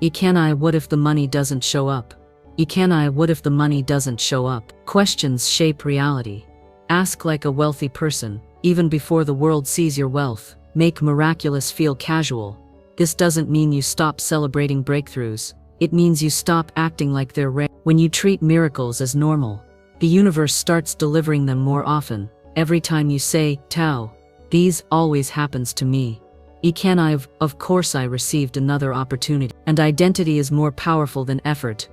A: What if the money doesn't show up? What if the money doesn't show up? Questions shape reality. Ask like a wealthy person, even before the world sees your wealth. Make miraculous feel casual. This doesn't mean you stop celebrating breakthroughs. It means you stop acting like they're rare. When you treat miracles as normal, the universe starts delivering them more often. Every time you say, Tao, these always happens to me. Of course I received another opportunity. And identity is more powerful than effort.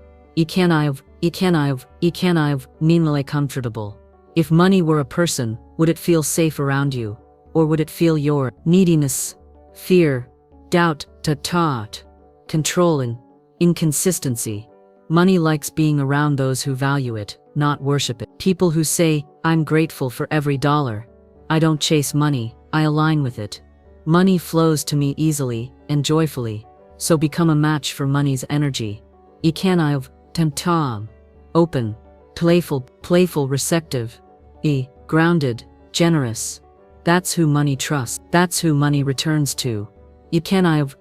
A: Meanly comfortable. If money were a person, would it feel safe around you? Or would it feel your neediness, fear, doubt, controlling, inconsistency? Money likes being around those who value it, not worship it. People who say, I'm grateful for every dollar. I don't chase money, I align with it. Money flows to me easily and joyfully, so become a match for money's energy. Open, playful, receptive. Grounded, generous. That's who money trusts. That's who money returns to.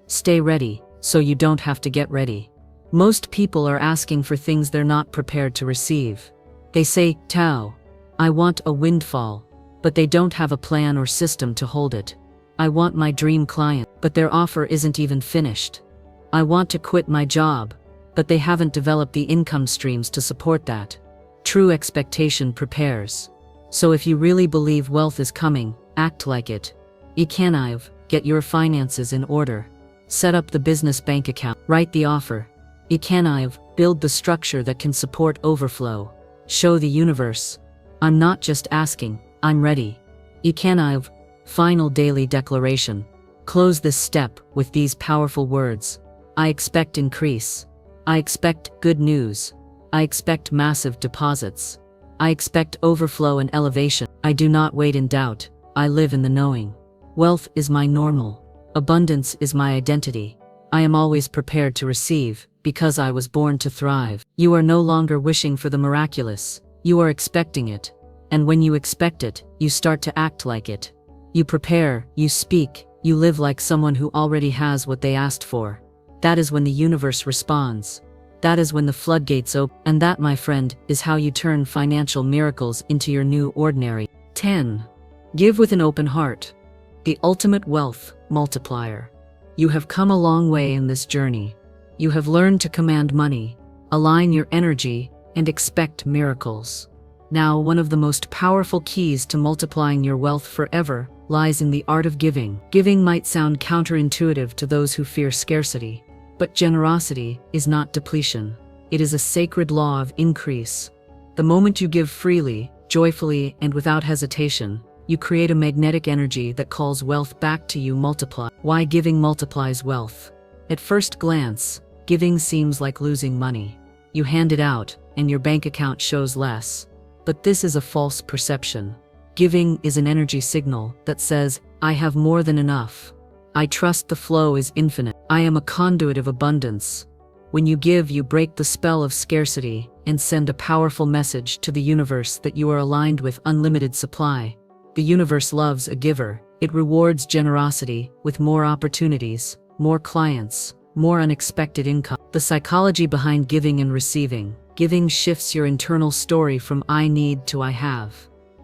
A: Stay ready, so you don't have to get ready. Most people are asking for things they're not prepared to receive. They say, I want a windfall, but they don't have a plan or system to hold it. I want my dream client, but their offer isn't even finished. I want to quit my job, but they haven't developed the income streams to support that. True expectation prepares. So if you really believe wealth is coming, act like it. Get your finances in order. Set up the business bank account. Write the offer. Build the structure that can support overflow. Show the universe. I'm not just asking, I'm ready. Final daily declaration. Close this step with these powerful words. I expect increase. I expect good news. I expect massive deposits. I expect overflow and elevation. I do not wait in doubt. I live in the knowing. Wealth is my normal. Abundance is my identity. I am always prepared to receive, because I was born to thrive. You are no longer wishing for the miraculous. You are expecting it. And when you expect it, you start to act like it. You prepare, you speak, you live like someone who already has what they asked for. That is when the universe responds. That is when the floodgates open. And that, my friend, is how you turn financial miracles into your new ordinary. 10. Give with an open heart. The ultimate wealth multiplier. You have come a long way in this journey. You have learned to command money, align your energy, and expect miracles. Now, one of the most powerful keys to multiplying your wealth forever lies in the art of giving. Giving might sound counterintuitive to those who fear scarcity, but generosity is not depletion. It is a sacred law of increase. The moment you give freely, joyfully, and without hesitation, you create a magnetic energy that calls wealth back to you. Multiply. Why giving multiplies wealth? At first glance, giving seems like losing money. You hand it out, and your bank account shows less. But this is a false perception. Giving is an energy signal that says, I have more than enough. I trust the flow is infinite. I am a conduit of abundance. When you give, you break the spell of scarcity and send a powerful message to the universe that you are aligned with unlimited supply. The universe loves a giver. It rewards generosity with more opportunities, more clients, more unexpected income. The psychology behind giving and receiving. Giving shifts your internal story from I need to I have.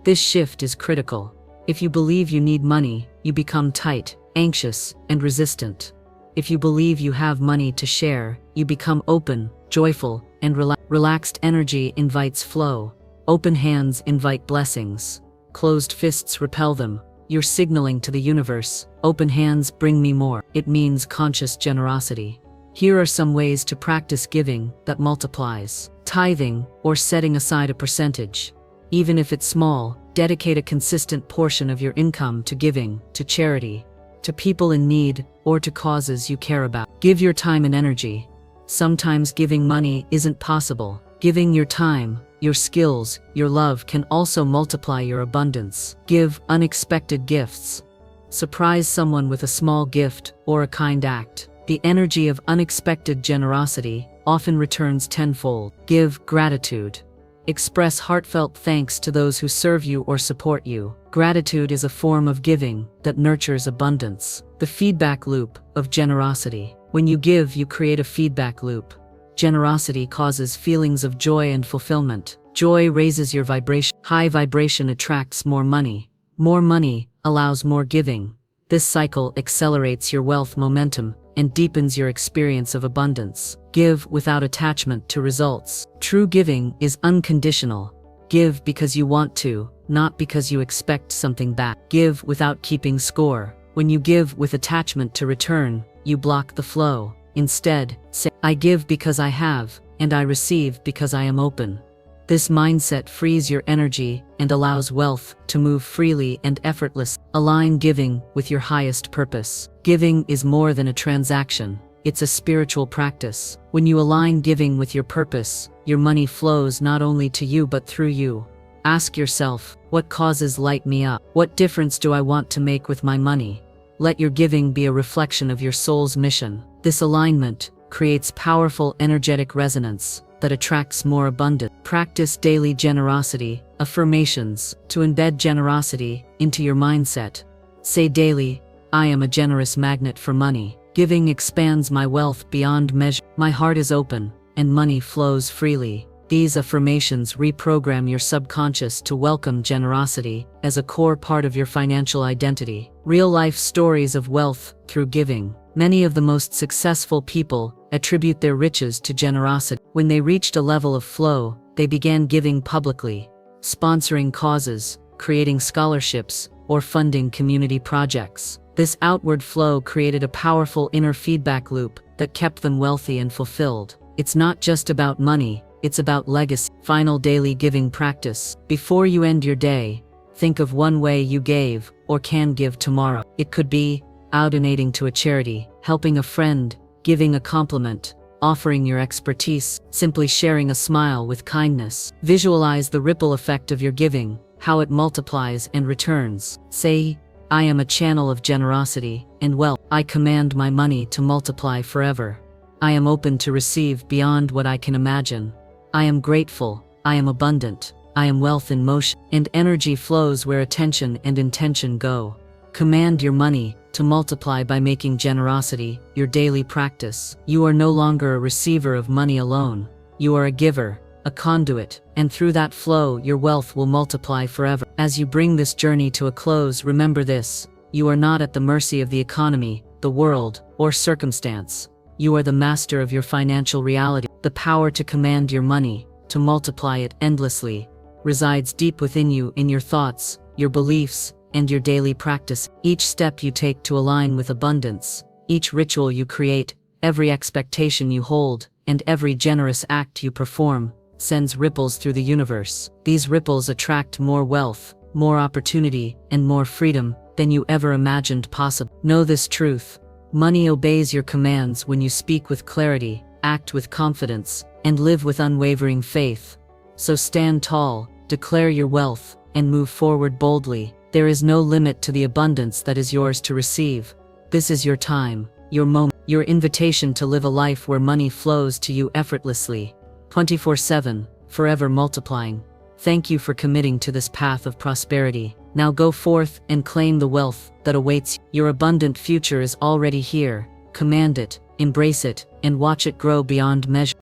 A: This shift is critical. If you believe you need money, you become tight, anxious, and resistant. If you believe you have money to share, you become open, joyful, and relaxed. Energy invites flow. Open hands invite blessings. Closed fists repel them. You're signaling to the universe, open hands bring me more. It means conscious generosity. Here are some ways to practice giving that multiplies. Tithing, or setting aside a percentage. Even if it's small, dedicate a consistent portion of your income to giving, to charity, to people in need, or to causes you care about. Give your time and energy. Sometimes giving money isn't possible. Giving your time, your skills, your love can also multiply your abundance. Give unexpected gifts. Surprise someone with a small gift or a kind act. The energy of unexpected generosity often returns tenfold. Give gratitude. Express heartfelt thanks to those who serve you or support you. Gratitude is a form of giving that nurtures abundance. The feedback loop of generosity. When you give, you create a feedback loop. Generosity causes feelings of joy and fulfillment. Joy raises your vibration. High vibration attracts more money. More money allows more giving. This cycle accelerates your wealth momentum and deepens your experience of abundance. Give without attachment to results. True giving is unconditional. Give because you want to, not because you expect something back. Give without keeping score. When you give with attachment to return, you block the flow. Instead, say, I give because I have, and I receive because I am open. This mindset frees your energy and allows wealth to move freely and effortlessly. Align giving with your highest purpose. Giving is more than a transaction. It's a spiritual practice. When you align giving with your purpose, your money flows not only to you but through you. Ask yourself, what causes light me up? What difference do I want to make with my money? Let your giving be a reflection of your soul's mission. This alignment creates powerful energetic resonance that attracts more abundance. Practice daily generosity, affirmations, to embed generosity into your mindset. Say daily, I am a generous magnet for money. Giving expands my wealth beyond measure. My heart is open, and money flows freely. These affirmations reprogram your subconscious to welcome generosity as a core part of your financial identity. Real-life stories of wealth through giving. Many of the most successful people attribute their riches to generosity. When they reached a level of flow, they began giving publicly, sponsoring causes, creating scholarships, or funding community projects. This outward flow created a powerful inner feedback loop that kept them wealthy and fulfilled. It's not just about money, it's about legacy. Final daily giving practice. Before you end your day, think of one way you gave or can give tomorrow. It could be donating to a charity, helping a friend, giving a compliment, offering your expertise, simply sharing a smile with kindness. Visualize the ripple effect of your giving, how it multiplies and returns. Say, I am a channel of generosity and wealth. I command my money to multiply forever. I am open to receive beyond what I can imagine. I am grateful. I am abundant. I am wealth in motion, and energy flows where attention and intention go. Command your money to multiply by making generosity your daily practice. You are no longer a receiver of money alone. You are a giver, a conduit, and through that flow, your wealth will multiply forever. As you bring this journey to a close, remember this: you are not at the mercy of the economy, the world, or circumstance. You are the master of your financial reality. The power to command your money, to multiply it endlessly, resides deep within you, in your thoughts, your beliefs, and your daily practice. Each step you take to align with abundance, each ritual you create, every expectation you hold, and every generous act you perform, sends ripples through the universe. These ripples attract more wealth, more opportunity, and more freedom than you ever imagined possible. Know this truth: money obeys your commands when you speak with clarity, act with confidence, and live with unwavering faith. So stand tall, declare your wealth, and move forward boldly. There is no limit to the abundance that is yours to receive. This is your time, your moment, your invitation to live a life where money flows to you effortlessly, 24/7, forever multiplying. Thank you for committing to this path of prosperity. Now go forth and claim the wealth that awaits you. Your abundant future is already here. Command it, embrace it, and watch it grow beyond measure.